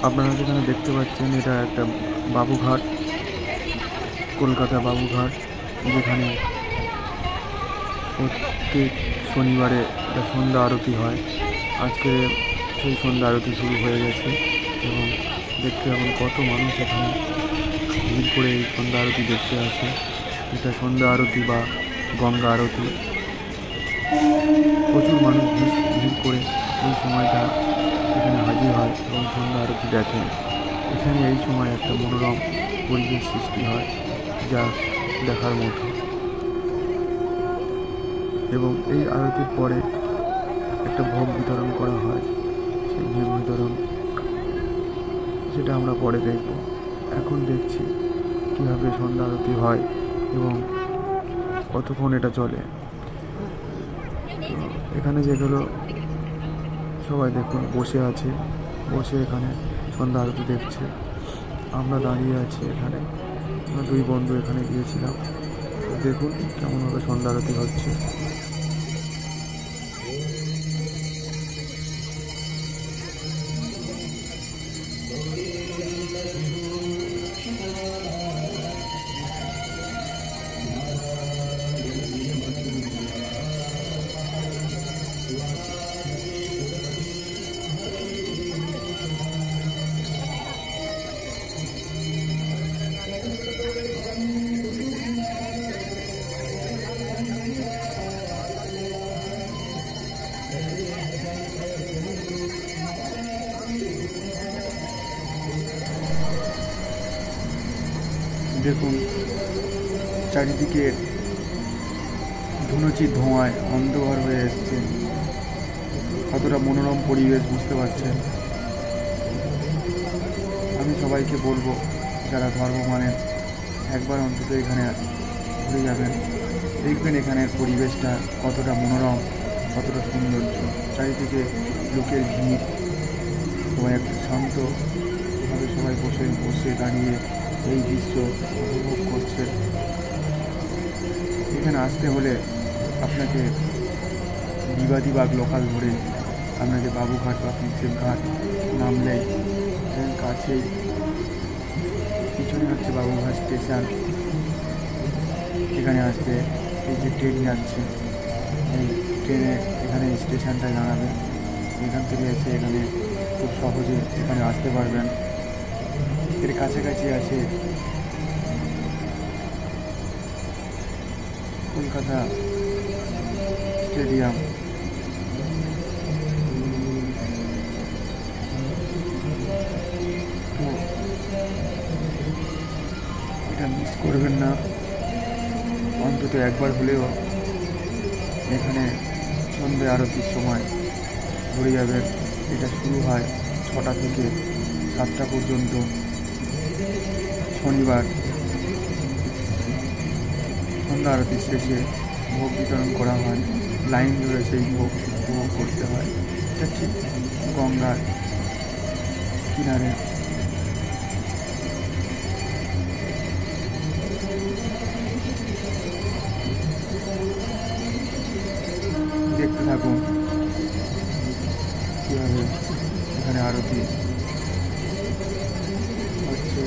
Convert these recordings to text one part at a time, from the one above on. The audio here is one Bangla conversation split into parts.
আপনারা যেখানে দেখতে পাচ্ছেন এটা একটা বাবুঘাট, কলকাতা বাবুঘাট, যেখানে প্রত্যেক শনিবারে একটা সন্ধ্যা আরতি হয়। আজকে সেই সন্ধ্যা আরতি শুরু হয়ে গেছে এবং দেখতে এখন কত মানুষ এখানে ভিড় করে এই সন্ধ্যা আরতি দেখতে আসে। এটা সন্ধ্যা আরতি বা গঙ্গা আরতি। প্রচুর মানুষ ভিড় করে এই সময়টা এখানে হাজির হয় এবং সন্ধ্যা আরতি দেখেন। এখানে এই সময় একটা মনোরম পরিবেশ সৃষ্টি হয় যা দেখার মতো। এবং এই আরতির পরে একটা ভোগ বিতরণ করা হয়। সেই ভোগ বিতরণ সেটা আমরা পরে দেখব। এখন দেখছি কীভাবে সন্ধ্যা আরতি হয় এবং কতক্ষণ এটা চলে। তো এখানে যেগুলো সবাই দেখুন বসে আছে, বসে এখানে সন্ধ্যা আরতি দেখছে। আমরা দাঁড়িয়ে আছি এখানে, আমরা দুই বন্ধু এখানে গিয়েছিলাম। দেখুন কেমনভাবে সন্ধ্যা আরতি হচ্ছে। দেখুন চারিদিকে ধুনুচির ধোঁয়ায় অন্ধকার হয়ে এসছে। কতটা মনোরম পরিবেশ বুঝতে পারছেন। আমি সবাইকে বলবো যারা ধর্ম মানেন একবার অন্তত এখানে ঘুরে যাবেন, দেখবেন এখানের পরিবেশটা কতটা মনোরম, কতটা সৌন্দর্য। চারিদিকে লোকের ভিড়, সবাই একটা শান্তভাবে সবাই বসে দাঁড়িয়ে এই দৃশ্য উপভোগ করছে। এখানে আসতে হলে আপনাকে বিবাদীবাগ লোকাল ধরে আপনাকে বাবুঘাট বা প্রিন্সেপ ঘাট নামলে কাছেই পিছনে হচ্ছে বাবুঘাট স্টেশন। এখানে আসবে এই যে ট্রেন যাচ্ছে, এই ট্রেনে এখানে স্টেশনটায় দাঁড়াবে। এখান থেকে এসে এখানে খুব সহজে এখানে আসতে পারবেন। এর কাছাকাছি আছে কলকাতা স্টেডিয়াম। তো এটা মিস করবেন না, অন্তত একবার হলেও এখানে সন্ধ্যা আরতির সময় ঘুরে যাবেন। এটা শুরু হয় 6টা থেকে 7টা পর্যন্ত শনিবার। সন্ধ্যা আরতির শেষে ভোগ বিতরণ করা হয়, লাইন ধরে সেই ভোগ উপভোগ করতে হয়। এটা ঠিক গঙ্গার কিনারে। দেখতে থাকুন কীভাবে এখানে আরতি হচ্ছে।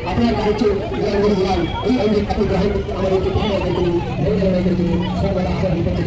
আপনার কাছে এই অঙ্গিক আপনি গ্রহণ করতে আমাদেরকে সর্বদা আপনার বিপক্ষে